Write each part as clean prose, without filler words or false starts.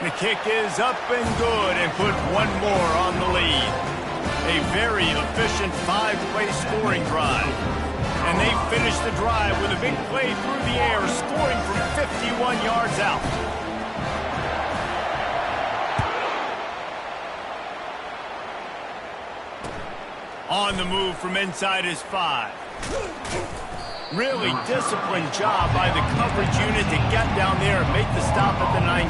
The kick is up and good and put one more on the lead. A very efficient 5-play scoring drive. And they finish the drive with a big play through the air, scoring from 51 yards out. On the move from inside his 5. Really disciplined job by the coverage unit to get down there and make the stop at the 19.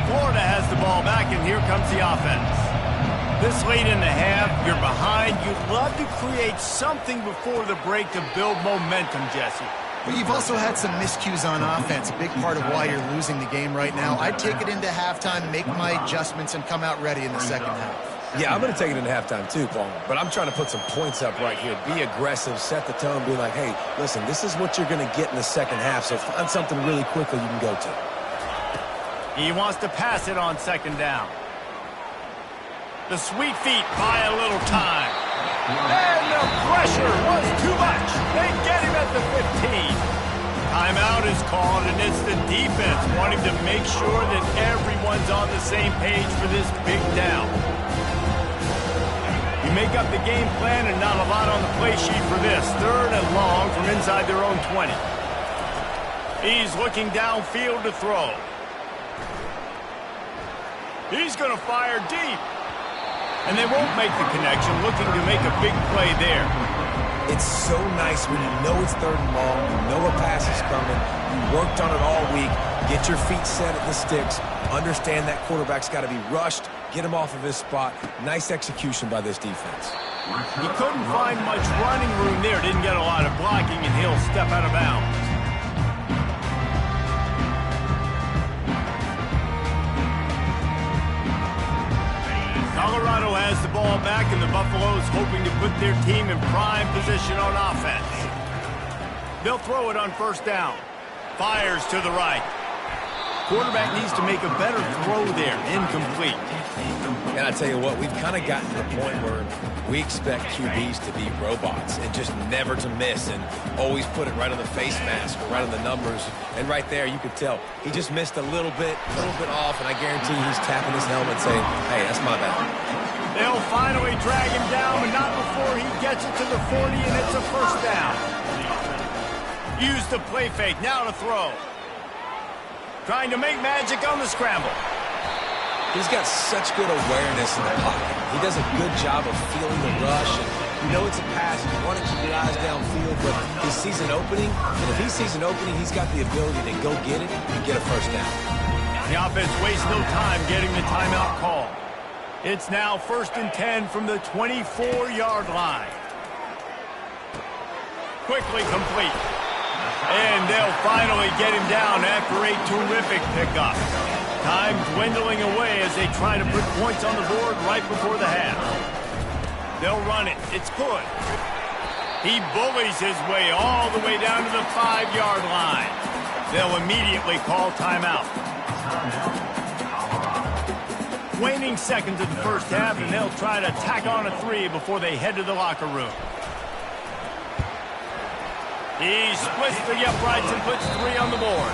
Florida has the ball back, and here comes the offense. This late in the half, you're behind. You'd love to create something before the break to build momentum, Jesse. But you've also had some miscues on offense, a big part of why you're losing the game right now. I'd take it into halftime, make my adjustments, and come out ready in the second half. Yeah, I'm going to take it into halftime too, Paul. But I'm trying to put some points up right here. Be aggressive, set the tone, be like, hey, listen, this is what you're going to get in the second half, so find something really quickly you can go to. He wants to pass it on second down. The sweet feet buy a little time. And the pressure was too much. They get him at the 15. Timeout is called, and it's the defense wanting to make sure that everyone's on the same page for this big down. You make up the game plan and not a lot on the play sheet for this. 3rd and long from inside their own 20. He's looking downfield to throw. He's going to fire deep. And they won't make the connection, looking to make a big play there. It's so nice when you know it's 3rd and long, you know a pass is coming, you worked on it all week, get your feet set at the sticks, understand that quarterback's got to be rushed, get him off of his spot. Nice execution by this defense. He couldn't find much running room there, didn't get a lot of blocking, and he'll step out of bounds. Colorado has the ball back, and the Buffaloes hoping to put their team in prime position on offense. They'll throw it on 1st down. Fires to the right. Quarterback needs to make a better throw there. Incomplete. And I tell you what, we've kind of gotten to the point where we expect QBs to be robots and just never to miss and always put it right on the face mask or right on the numbers. And right there, you could tell he just missed a little bit off, and I guarantee he's tapping his helmet saying, hey, that's my bad. They'll finally drag him down, but not before he gets it to the 40, and it's a 1st down. Use the play fake, now to throw. Trying to make magic on the scramble. He's got such good awareness in the pocket. He does a good job of feeling the rush, and you know it's a pass. You want to keep your eyes downfield, but he sees an opening, and if he sees an opening, he's got the ability to go get it and get a 1st down. The offense wastes no time getting the timeout call. It's now 1st and 10 from the 24-yard line. Quickly complete. And they'll finally get him down after a terrific pickup. Time dwindling away as they try to put points on the board right before the half. They'll run it. It's good. He bullies his way all the way down to the 5-yard line. They'll immediately call timeout. Waning seconds of the 1st half, and they'll try to tack on a 3 before they head to the locker room. He splits the uprights and puts 3 on the board.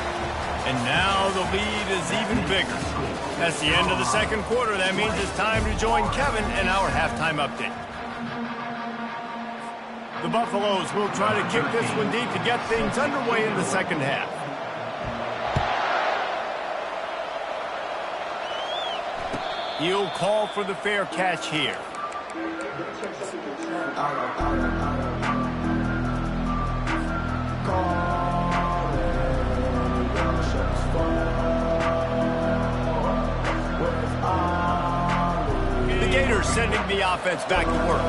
And now the lead is even bigger. That's the end of the 2nd quarter. That means it's time to join Kevin in our halftime update. The Buffaloes will try to kick this one deep to get things underway in the 2nd half. He'll call for the fair catch here. The Gators sending the offense back to work.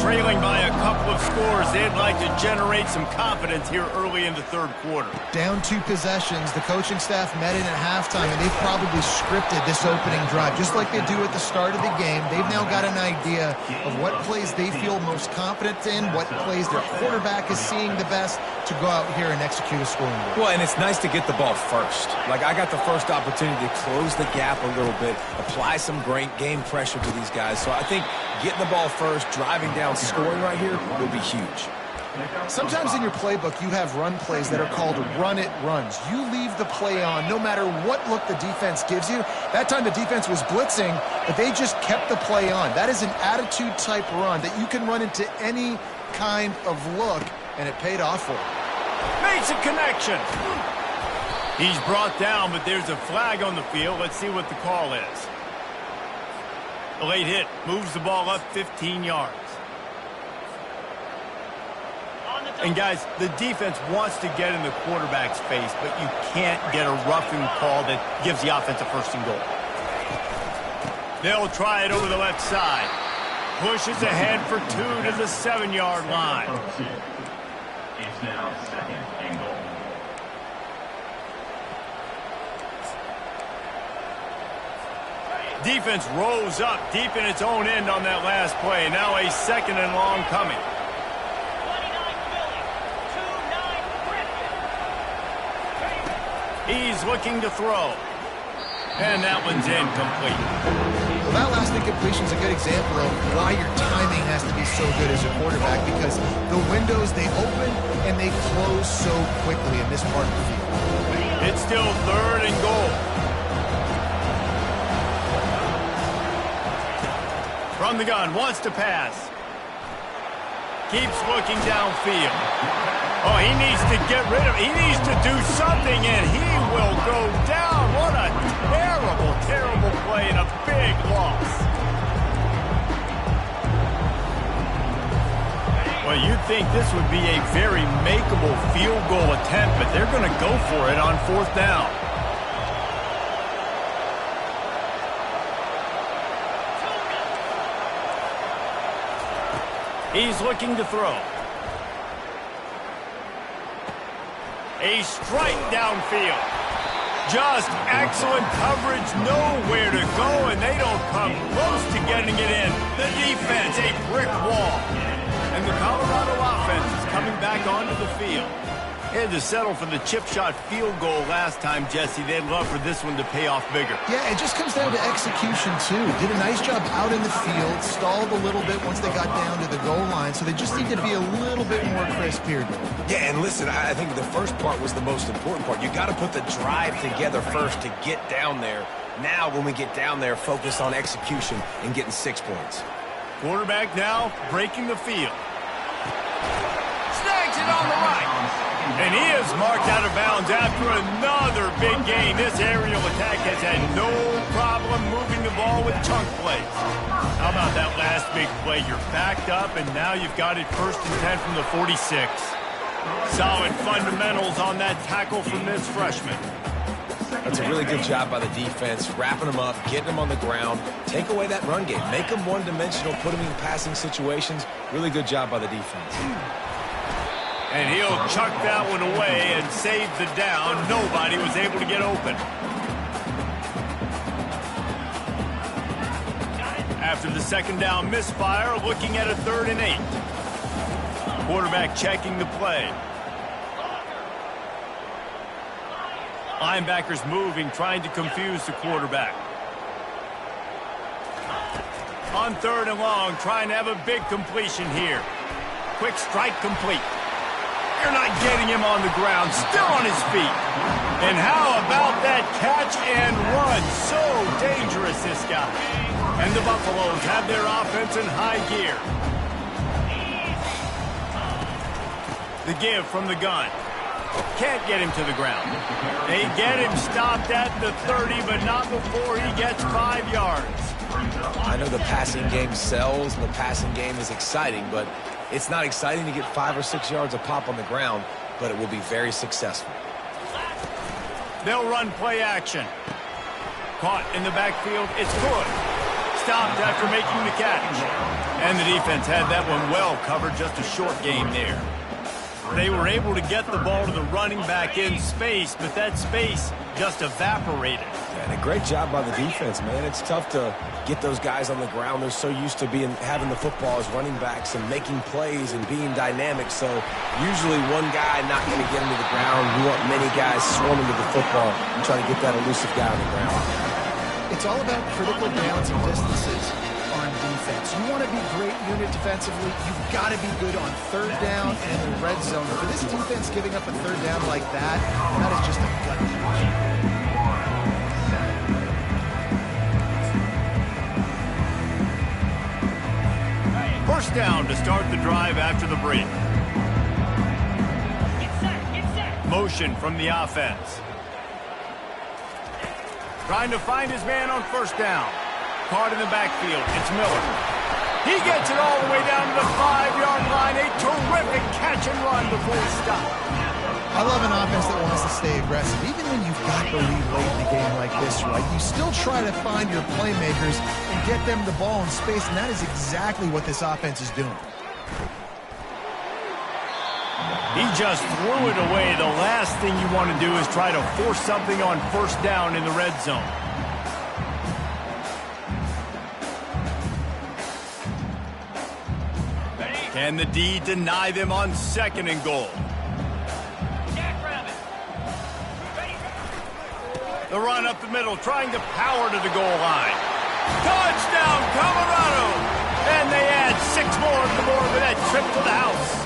Trailing by a couple of scores, they'd like to generate some confidence here early in the 3rd quarter. Down 2 possessions, the coaching staff met in at halftime, and they've probably scripted this opening drive. Just like they do at the start of the game, they've now got an idea of what plays they feel most confident in, what plays their quarterback is seeing the best to go out here and execute a scoring drive. Well, and it's nice to get the ball first. Like, I got the first opportunity to close the gap a little bit, apply some great game pressure to these guys. So I think getting the ball first, driving down, scoring right here will be huge. Sometimes in your playbook, you have run plays that are called run-it runs. You leave the play on no matter what look the defense gives you. That time the defense was blitzing, but they just kept the play on. That is an attitude-type run that you can run into any kind of look, and it paid off for him. Makes a connection. He's brought down, but there's a flag on the field. Let's see what the call is. A late hit moves the ball up 15 yards. And, guys, the defense wants to get in the quarterback's face, but you can't get a roughing call that gives the offense a first and goal. They'll try it over the left side. Pushes ahead for 2 to the 7-yard line. It's now second and goal. Defense rose up deep in its own end on that last play. Now a second and long coming. He's looking to throw. And that one's incomplete. Well, that last incompletion is a good example of why your timing has to be so good as a quarterback, because the windows, they open and they close so quickly in this part of the field. It's still third and goal. From the gun, wants to pass. Keeps looking downfield. Oh, he needs to get rid of it. He needs to do something, and he will go down. What a terrible, terrible play and a big loss. Well, you'd think this would be a very makeable field goal attempt, but they're going to go for it on fourth down. He's looking to throw. A strike downfield. Just excellent coverage, nowhere to go, and they don't come close to getting it in. The defense, a brick wall. And the Colorado offense is coming back onto the field. They had to settle for the chip shot field goal last time, Jesse. They'd love for this one to pay off bigger. Yeah, it just comes down to execution, too. Did a nice job out in the field, stalled a little bit once they got down to the goal line, so they just need to be a little bit more crisp here. Yeah, and listen, I think the first part was the most important part. You got to put the drive together first to get down there. Now, when we get down there, focus on execution and getting 6 points. Quarterback now breaking the field. Snags it on the right. And he is marked out of bounds after another big gain. This aerial attack has had no problem moving the ball with chunk plays. How about that last big play? You're backed up, and now you've got it first and 10 from the 46. Solid fundamentals on that tackle from this freshman. That's a really good job by the defense, wrapping them up, getting them on the ground, take away that run game, make them one-dimensional, put them in passing situations. Really good job by the defense. And he'll chuck that one away and save the down. Nobody was able to get open. After the second down misfire, looking at a 3rd and 8. Quarterback checking the play. Linebackers moving, trying to confuse the quarterback. On 3rd and long, trying to have a big completion here. Quick strike complete. You're not getting him on the ground, still on his feet. And how about that catch and run? So dangerous, this guy. And the Buffaloes have their offense in high gear. The give from the gun. Can't get him to the ground. They get him stopped at the 30, but not before he gets 5 yards. I know the passing game sells, the passing game is exciting, but it's not exciting to get 5 or 6 yards a pop on the ground, but it will be very successful. They'll run play action. Caught in the backfield. It's good. Stopped after making the catch. And the defense had that one well covered. Just a short game there. They were able to get the ball to the running back in space, but that space just evaporated. And a great job by the defense, man. It's tough to get those guys on the ground. They're so used to having the football as running backs and making plays and being dynamic. So usually one guy not going to get him to the ground. You want many guys swarming to the football and try to get that elusive guy on the ground. It's all about critical downs and distances on defense. defense. You want to be great unit defensively, you've got to be good on third down and the red zone. For this defense giving up a third down like that, that is just a gut punch. First down to start the drive after the break. Motion from the offense. Trying to find his man on first down. Caught in the backfield. It's Miller. He gets it all the way down to the 5-yard line. A terrific catch and run before he stopped. I love an offense that wants to stay aggressive. Even when you've got the lead late in the game like this, right, you still try to find your playmakers and get them the ball in space, and that is exactly what this offense is doing. He just threw it away. The last thing you want to do is try to force something on first down in the red zone. Can the D deny them on second and goal? The run up the middle, trying to power to the goal line. Touchdown, Colorado! And they add 6 more to the board with that trip to the house.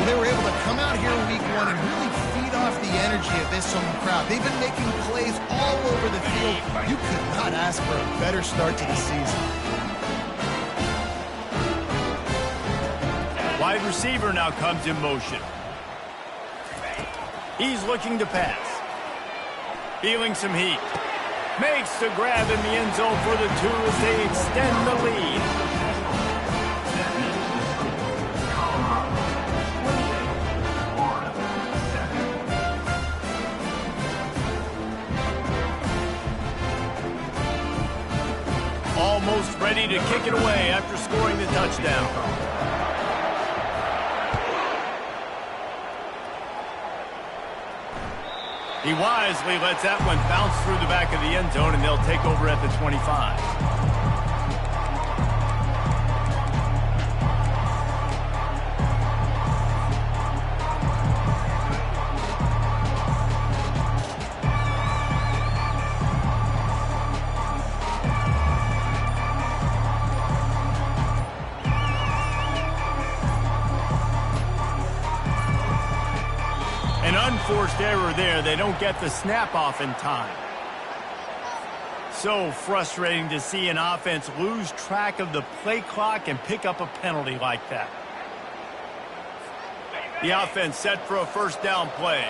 They were able to come out here week 1 and really feed off the energy of this home crowd. They've been making plays all over the field. You could not ask for a better start to the season. Wide receiver now comes in motion. He's looking to pass. Feeling some heat. Makes the grab in the end zone for the 2 as they extend the lead. Almost ready to kick it away after scoring the touchdown. He wisely lets that one bounce through the back of the end zone, and they'll take over at the 25. Unforced error there. They don't get the snap off in time. So frustrating to see an offense lose track of the play clock and pick up a penalty like that. The offense set for a first down play.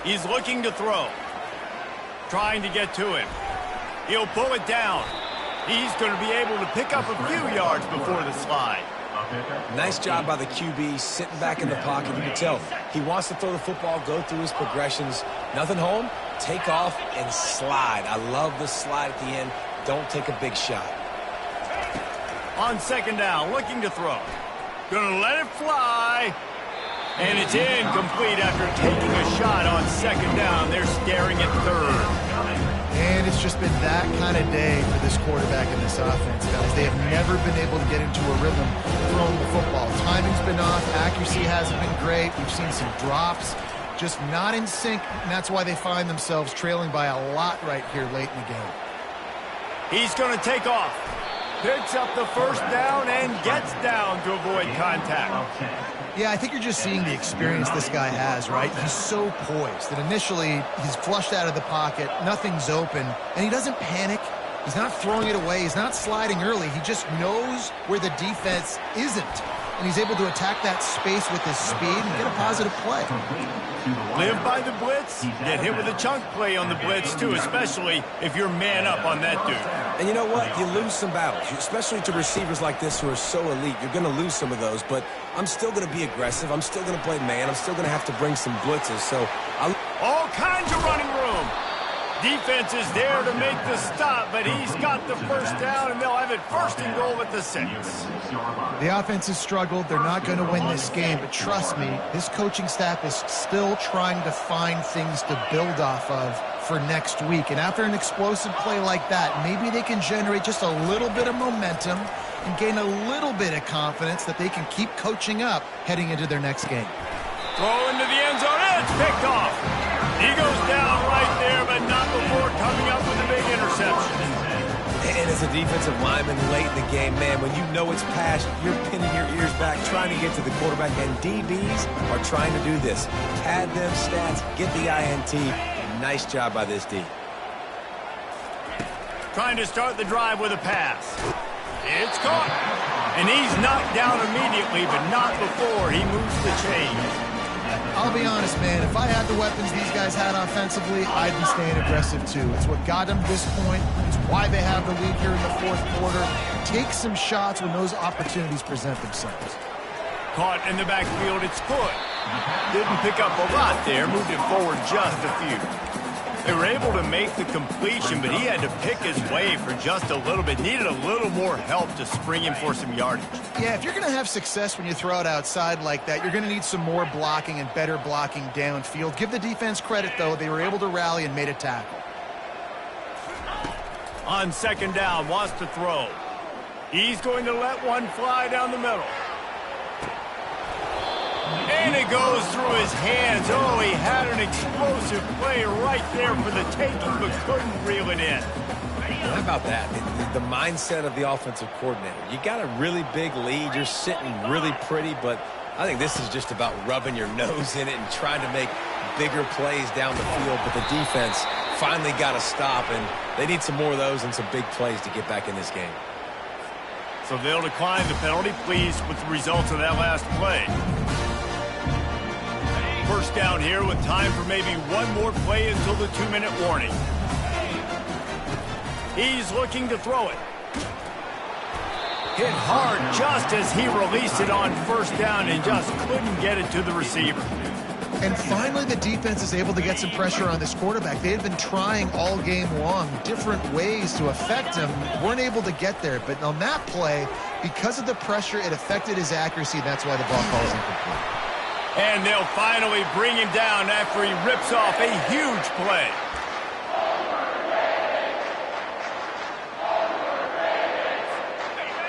He's looking to throw. Trying to get to him. He'll pull it down. He's going to be able to pick up a few yards before the slide. Nice job by the QB, sitting back in the pocket. You can tell he wants to throw the football, go through his progressions. Nothing home, take off and slide. I love the slide at the end. Don't take a big shot. On second down, looking to throw. Gonna let it fly. And it's incomplete after taking a shot on second down. They're staring at third. And it's just been that kind of day for this quarterback and this offense, guys. They have never been able to get into a rhythm throwing the football. Timing's been off. Accuracy hasn't been great. We've seen some drops. Just not in sync, and that's why they find themselves trailing by a lot right here late in the game. He's going to take off. Picks up the first down and gets down to avoid contact. Yeah, I think you're just seeing the experience this guy has, right? He's so poised that initially he's flushed out of the pocket, nothing's open, and he doesn't panic. He's not throwing it away. He's not sliding early. He just knows where the defense isn't, and he's able to attack that space with his speed and get a positive play. Live by the blitz, get hit with a chunk play on the blitz too, especially if you're man up on that dude. And you know what? You lose some battles, especially to receivers like this who are so elite. You're going to lose some of those, but I'm still going to be aggressive. I'm still going to play man. I'm still going to have to bring some blitzes. So all kinds of running room. Defense is there to make the stop, but he's got the first down, and they'll have it first and goal at the 6. The offense has struggled. They're not going to win this game, but trust me, this coaching staff is still trying to find things to build off of for next week. And after an explosive play like that, maybe they can generate just a little bit of momentum and gain a little bit of confidence that they can keep coaching up heading into their next game. Throw into the end zone, and it's picked off. He goes down right there, but not before coming up with a big And as a defensive lineman late in the game, man, when you know it's past, you're pinning your ears back, trying to get to the quarterback, and DBs are trying to do this. Pad them stats, get the INT. Nice job by this D. Trying to start the drive with a pass. It's caught. And he's knocked down immediately, but not before he moves the chains. I'll be honest, man. If I had the weapons these guys had offensively, I'd be staying aggressive, too. It's what got them to this point. It's why they have the lead here in the fourth quarter. Take some shots when those opportunities present themselves. Caught in the backfield, it's good. Didn't pick up a lot there, moved it forward just a few. They were able to make the completion, but he had to pick his way for just a little bit. Needed a little more help to spring him for some yardage. Yeah, if you're going to have success when you throw it outside like that, you're going to need some more blocking and better blocking downfield. Give the defense credit, though. They were able to rally and made a tackle. On second down, wants to throw. He's going to let one fly down the middle. And it goes through his hands. Oh, he had an explosive play right there for the taking, but couldn't reel it in. How about that? The mindset of the offensive coordinator. You got a really big lead. You're sitting really pretty, but I think this is just about rubbing your nose in it and trying to make bigger plays down the field. But the defense finally got a stop, and they need some more of those and some big plays to get back in this game. So they'll decline the penalty, pleased with the results of that last play. First down here with time for maybe one more play until the 2-minute warning. He's looking to throw it. Hit hard just as he released it on first down and just couldn't get it to the receiver. And finally, the defense is able to get some pressure on this quarterback. They had been trying all game long different ways to affect him. Weren't able to get there. But on that play, because of the pressure, it affected his accuracy. That's why the ball falls incomplete. And they'll finally bring him down after he rips off a huge play.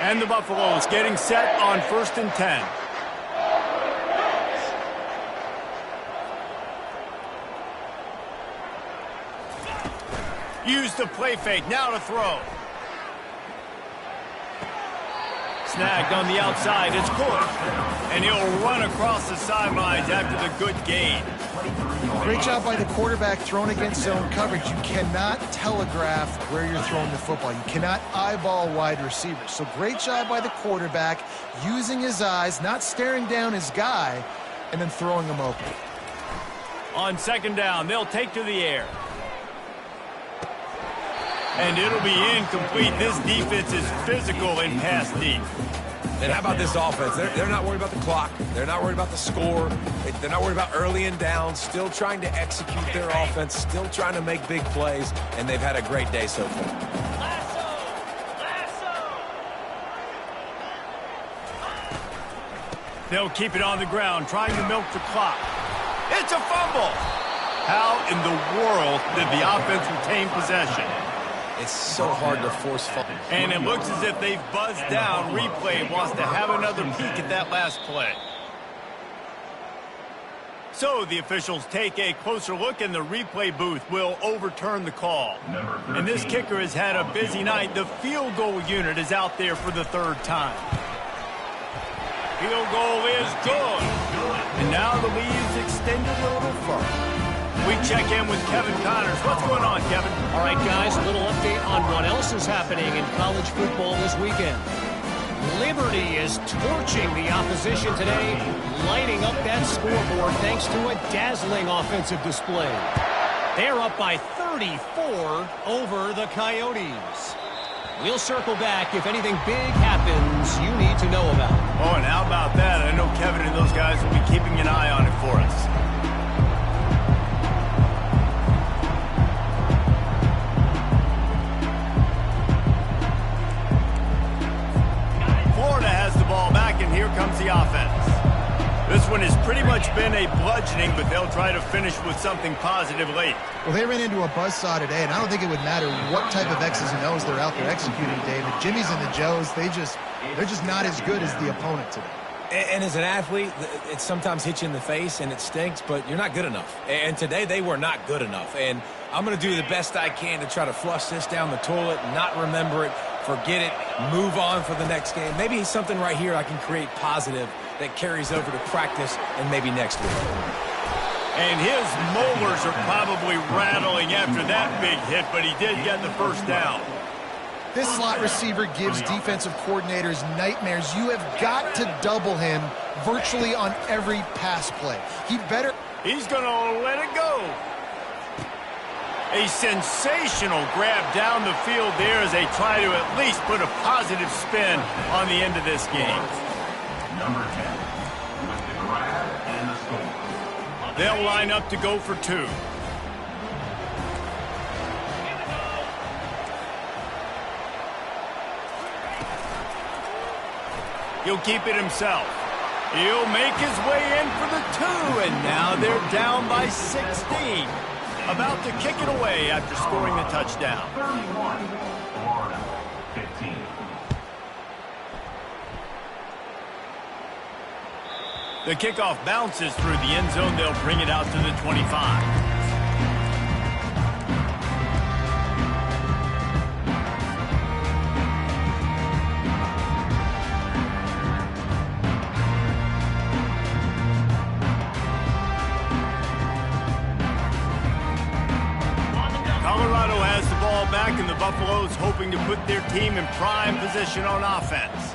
And the Buffaloes getting set on 1st and 10. Use the play fake, now to throw. Snagged on the outside, it's good. And he'll run across the sidelines after the good gain. Great job by the quarterback throwing against zone coverage. You cannot telegraph where you're throwing the football. You cannot eyeball wide receivers. So great job by the quarterback using his eyes, not staring down his guy, and then throwing him open. On second down, they'll take to the air. And it'll be incomplete. This defense is physical in pass deep. And how about this offense? They're not worried about the clock. They're not worried about the score. They're not worried about early and down. Still trying to execute their offense. Still trying to make big plays. And they've had a great day so far. They'll keep it on the ground, trying to milk the clock. It's a fumble. How in the world did the offense retain possession? It's so hard to force fumble. And it looks as if they've buzzed down. Replay wants to have another peek at that last play. So the officials take a closer look, and the replay booth will overturn the call. And this kicker has had a busy night. The field goal unit is out there for the third time. Field goal is good. And now the lead is extended a little further. We check in with Kevin Connors. What's going on, Kevin? All right, guys, a little update on what else is happening in college football this weekend. Liberty is torching the opposition today, lighting up that scoreboard thanks to a dazzling offensive display. They're up by 34 over the Coyotes. We'll circle back if anything big happens you need to know about. Oh, and how about that? I know Kevin and those guys will be keeping an eye on it for us. Florida has the ball back, and here comes the offense. This one has pretty much been a bludgeoning, but they'll try to finish with something positive late. Well, they ran into a buzzsaw today, and I don't think it would matter what type of X's and O's they're out there executing, David. Jimmy's and the Joes, they're just not as good as the opponent today. And as an athlete, it sometimes hits you in the face and it stinks, but you're not good enough. And today they were not good enough. And I'm going to do the best I can to try to flush this down the toilet, not remember it, forget it, move on for the next game. Maybe something right here I can create positive that carries over to practice and maybe next week. And his molars are probably rattling after that big hit, but he did get the first down. This slot receiver gives defensive coordinators nightmares. You have got to double him virtually on every pass play. He's going to let it go. A sensational grab down the field there as they try to at least put a positive spin on the end of this game. Number 10 with the grab and the score. They'll line up to go for 2. He'll keep it himself. He'll make his way in for the 2, and now they're down by 16. About to kick it away after scoring the touchdown. 31, Florida 15. The kickoff bounces through the end zone. They'll bring it out to the 25. Colorado has the ball back, and the Buffaloes hoping to put their team in prime position on offense.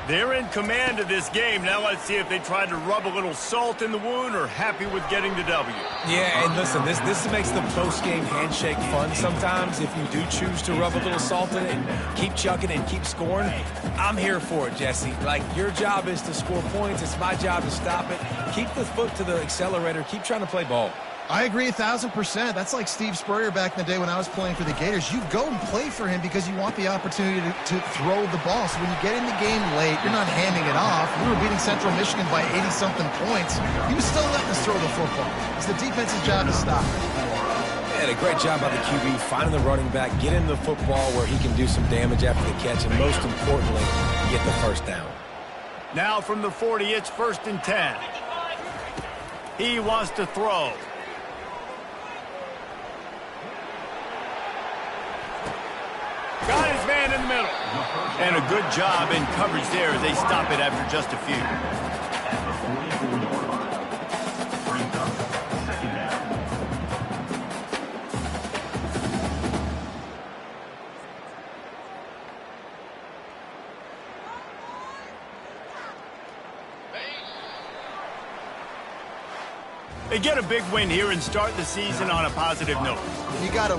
They're in command of this game. Now let's see if they try to rub a little salt in the wound or happy with getting the W. Yeah, and listen, this makes the post-game handshake fun sometimes. If you do choose to rub a little salt in it and keep chucking and keep scoring, I'm here for it, Jesse. Like, your job is to score points. It's my job to stop it. Keep the foot to the accelerator. Keep trying to play ball. I agree 1,000%. That's like Steve Spurrier back in the day when I was playing for the Gators. You go and play for him because you want the opportunity to throw the ball. So when you get in the game late, you're not handing it off. We were beating Central Michigan by 80-something points. He was still letting us throw the football. It's the defense's job to stop it. Yeah, a great job by the QB, finding the running back, getting the football where he can do some damage after the catch, and most importantly, get the first down. Now from the 40, it's 1st and 10. He wants to throw. Got his man in the middle. And a good job in coverage there as they stop it after just a few. At the 44-yard line. Brings up 2nd down. They get a big win here and start the season on a positive note. You got to